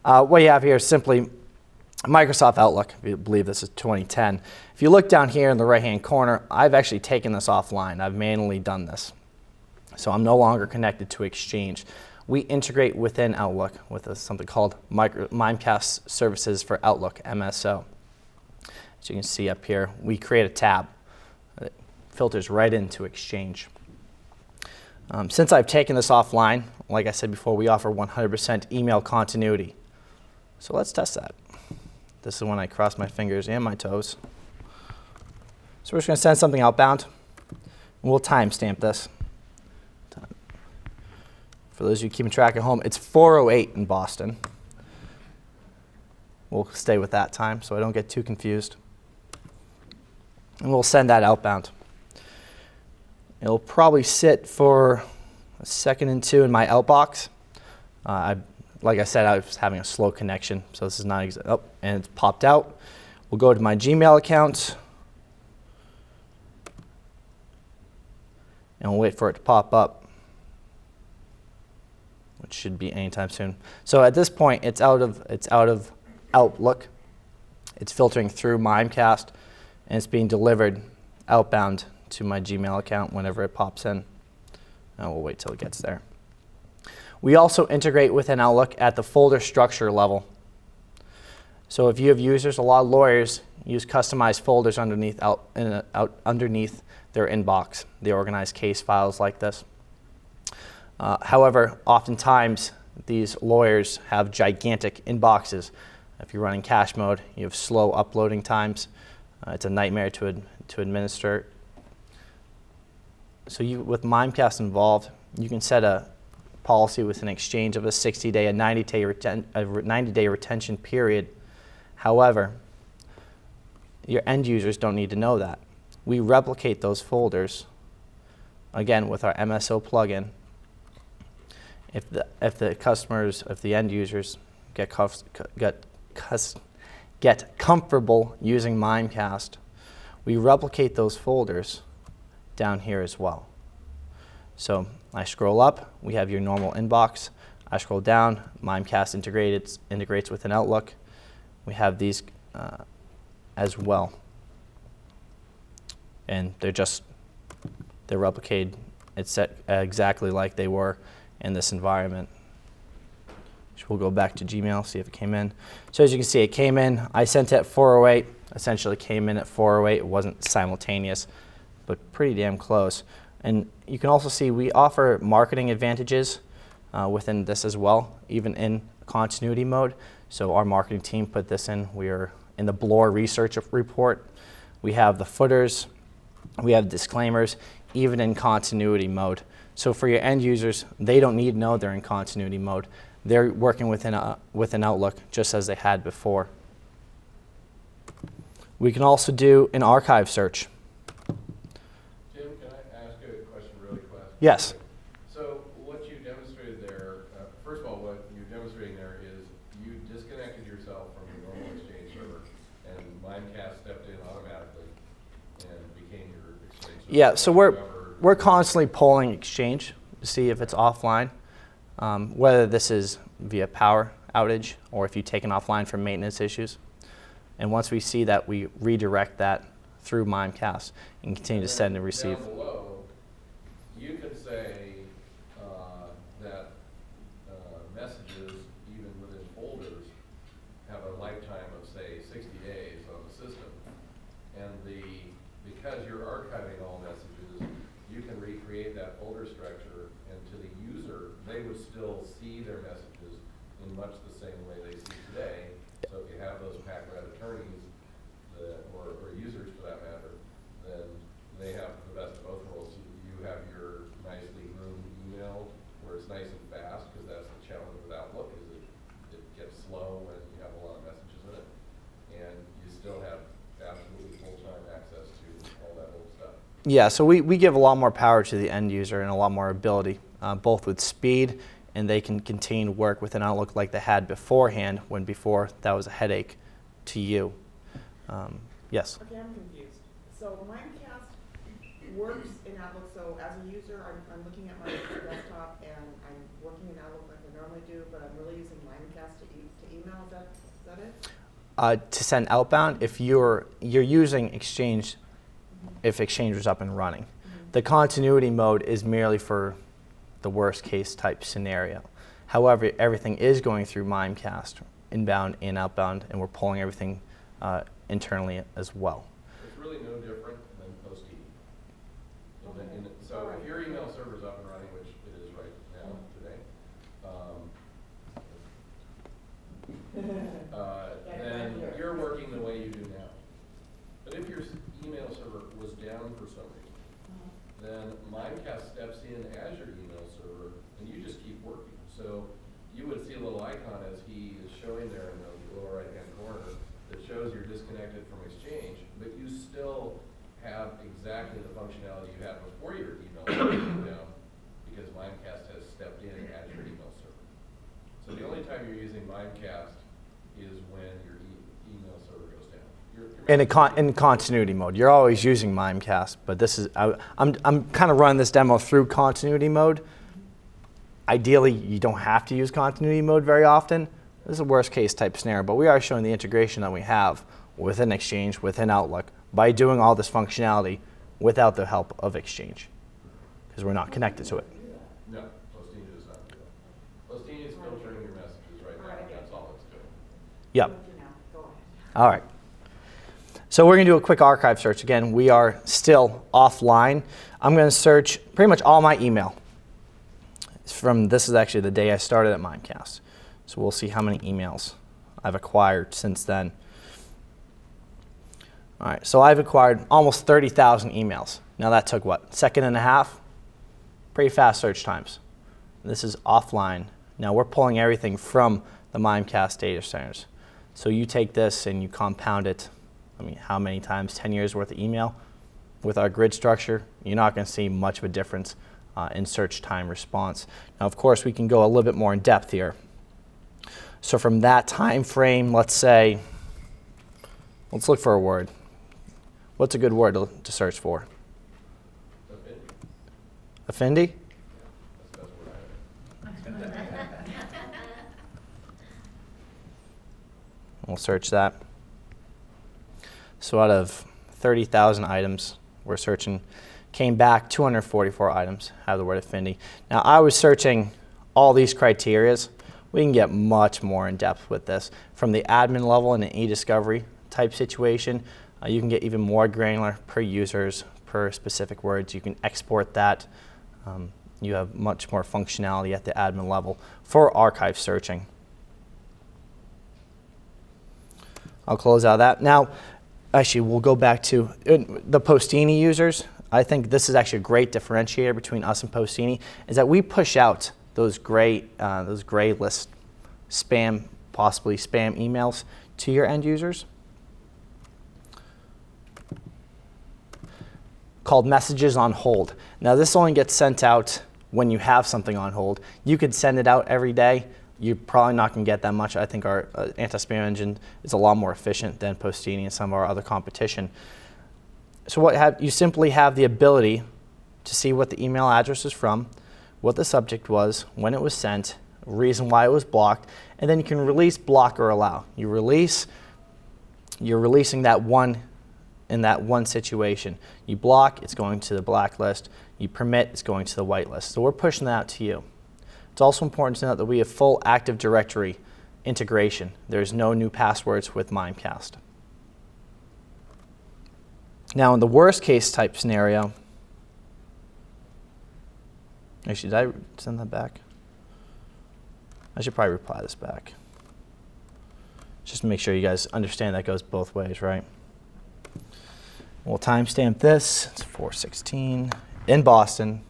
What you have here is simply Microsoft Outlook. I believe this is 2010. If you look down here in the right-hand corner, I've actually taken this offline. I've manually done this. So I'm no longer connected to Exchange. We integrate within Outlook with something called Mimecast Services for Outlook, MSO. As you can see up here, we create a tab that filters right into Exchange. Since I've taken this offline, like I said before, we offer 100% email continuity. So let's test that. This is when I cross my fingers and my toes. So we're just going to send something outbound. We'll timestamp this. For those of you keeping track at home, it's 4:08 in Boston. We'll stay with that time so I don't get too confused. And we'll send that outbound. It'll probably sit for a second and two in my outbox. Like I said, I was having a slow connection, so this is not and it's popped out. We'll go to my Gmail account, and we'll wait for it to pop up, which should be anytime soon. So at this point, it's out of Outlook. It's filtering through Mimecast, and it's being delivered outbound to my Gmail account whenever it pops in. And we'll wait till it gets there. We also integrate within Outlook at the folder structure level. So if you have users, a lot of lawyers use customized folders underneath underneath their inbox. They organize case files like this. However, oftentimes these lawyers have gigantic inboxes. If you're running cache mode, you have slow uploading times. It's a nightmare to administer. So with Mimecast involved, you can set a policy with an Exchange of a 60-day, a 90-day retention period. However, your end users don't need to know that. We replicate those folders, again, with our MSO plugin. If the end users get comfortable using Mimecast, we replicate those folders down here as well. So I scroll up, we have your normal inbox. I scroll down, Mimecast integrates with an Outlook. We have these as well. And they're replicated. It's set exactly like they were in this environment. We'll go back to Gmail, see if it came in. So as you can see, it came in. I sent it at 4:08. Essentially came in at 4:08. It wasn't simultaneous, but pretty damn close. And you can also see we offer marketing advantages within this as well, even in continuity mode. So our marketing team put this in. We are in the Bloor research report. We have the footers. We have disclaimers, even in continuity mode. So for your end users, they don't need to know they're in continuity mode. They're working within Outlook just as they had before. We can also do an archive search. Jim, can I ask you a question really quick? Yes. So what you demonstrated there, first of all, what you're demonstrating there is you disconnected yourself from your normal Exchange server, and Mimecast stepped in automatically and became your Exchange server. Yeah, so we're constantly polling Exchange to see if it's offline, whether this is via power outage or if you take it offline for maintenance issues. And once we see that, we redirect that through Mimecast and continue to send and receive. Down below, you could say that messages, even within folders, have a lifetime of, say, 60 days on the system. And because you're archiving all messages, you can recreate that folder structure, and to the user, they would still see their messages in much the same way they see today. So if you have those pack-rat attorneys, or users for that matter, then they have the best of both worlds. You have your nicely groomed email where it's nice and fast, because that's the challenge with Outlook, is it gets slow when you have a lot of messages in it. And you still have absolutely full-time access to all that old stuff. Yeah, so we give a lot more power to the end user and a lot more ability, both with speed, and they can continue to work with an Outlook like they had beforehand, when before that was a headache to you. Yes? Okay, I'm confused. So Mimecast works in Outlook, so as a user, I'm looking at my desktop and I'm working in Outlook like I normally do, but I'm really using Mimecast to email, is that it? To send outbound, if you're using Exchange, if Exchange was up and running. The continuity mode is merely for the worst case type scenario. However, everything is going through Mimecast, inbound and outbound, and we're pulling everything internally as well. It's really no different than Postini. So if your email server's up and running, which it is right now, today, then you're working the way you do now. But if your email server was down for some reason, then Mimecast steps in as your email server, and you just keep working. So you would see a little icon as he is showing there in the lower right-hand corner that shows you're disconnected from Exchange, but you still have exactly the functionality you had before your email server went down, because Mimecast has stepped in as your email server. So the only time you're using Mimecast is when your email server goes down. In continuity mode, you're always using Mimecast, but this is I'm kind of running this demo through continuity mode. Ideally, you don't have to use continuity mode very often. This is a worst case type scenario, but we are showing the integration that we have within Exchange, within Outlook, by doing all this functionality without the help of Exchange, because we're not connected to it. No, Postini does not do that. Postini is filtering your messages right now. That's all it's doing. Yep. All right. So we're going to do a quick archive search. Again, we are still offline. I'm going to search pretty much all my email. This is actually the day I started at Mimecast. So we'll see how many emails I've acquired since then. All right, so I've acquired almost 30,000 emails. Now that took what, second and a half? Pretty fast search times. This is offline. Now we're pulling everything from the Mimecast data centers. So you take this and you compound it. I mean, how many times? 10 years worth of email. With our grid structure, you're not going to see much of a difference in search time response. Now, of course, we can go a little bit more in depth here. So from that time frame, let's look for a word. What's a good word to search for? Affinity? We'll search that. So out of 30,000 items we're searching, came back 244 items have the word affinity. Now I was searching all these criterias. We can get much more in depth with this. From the admin level in an e-discovery type situation, you can get even more granular per users, per specific words. You can export that. You have much more functionality at the admin level for archive searching. I'll close out that. Now, actually, we'll go back to the Postini users. I think this is actually a great differentiator between us and Postini, is that we push out those gray list spam, possibly spam emails to your end users, called messages on hold. Now this only gets sent out when you have something on hold. You could send it out every day. You're probably not going to get that much. I think our anti-spam engine is a lot more efficient than Postini and some of our other competition. So you simply have the ability to see what the email address is from, what the subject was, when it was sent, reason why it was blocked, and then you can release, block, or allow. You're releasing that one in that one situation. You block, it's going to the blacklist. You permit, it's going to the whitelist. So we're pushing that out to you. It's also important to note that we have full Active Directory integration. There's no new passwords with Mimecast. Now in the worst case type scenario, actually, did I send that back? I should probably reply this back. Just to make sure you guys understand that goes both ways, right? We'll timestamp this. It's 4/16 in Boston.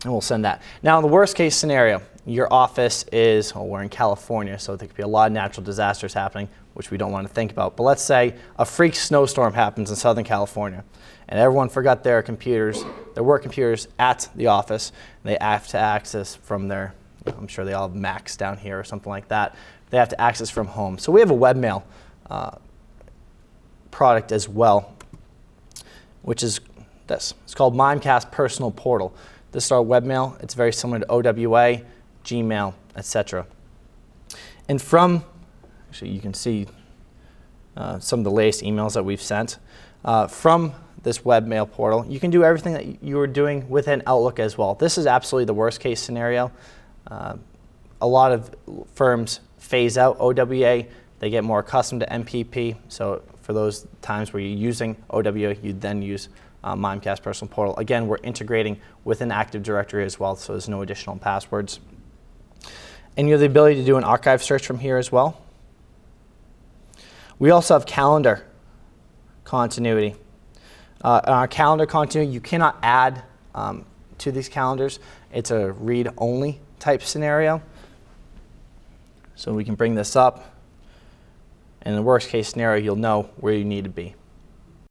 And we'll send that. Now, in the worst case scenario, your office is, well, we're in California, so there could be a lot of natural disasters happening, which we don't want to think about. But let's say a freak snowstorm happens in Southern California, and everyone forgot their computers, their work computers at the office. And they have to access from their, I'm sure they all have Macs down here or something like that. They have to access from home. So we have a webmail product as well, which is this. It's called Mimecast Personal Portal. This is our webmail. It's very similar to OWA, Gmail, etc. And from, actually you can see some of the latest emails that we've sent. From this webmail portal, you can do everything that you were doing within Outlook as well. This is absolutely the worst case scenario. A lot of firms phase out OWA. They get more accustomed to MPP. So for those times where you're using OWA, you then use Mimecast Personal Portal. Again, we're integrating with an Active Directory as well, so there's no additional passwords. And you have the ability to do an archive search from here as well. We also have calendar continuity. Our calendar continuity, you cannot add to these calendars. It's a read-only type scenario. So we can bring this up. And in the worst case scenario, you'll know where you need to be.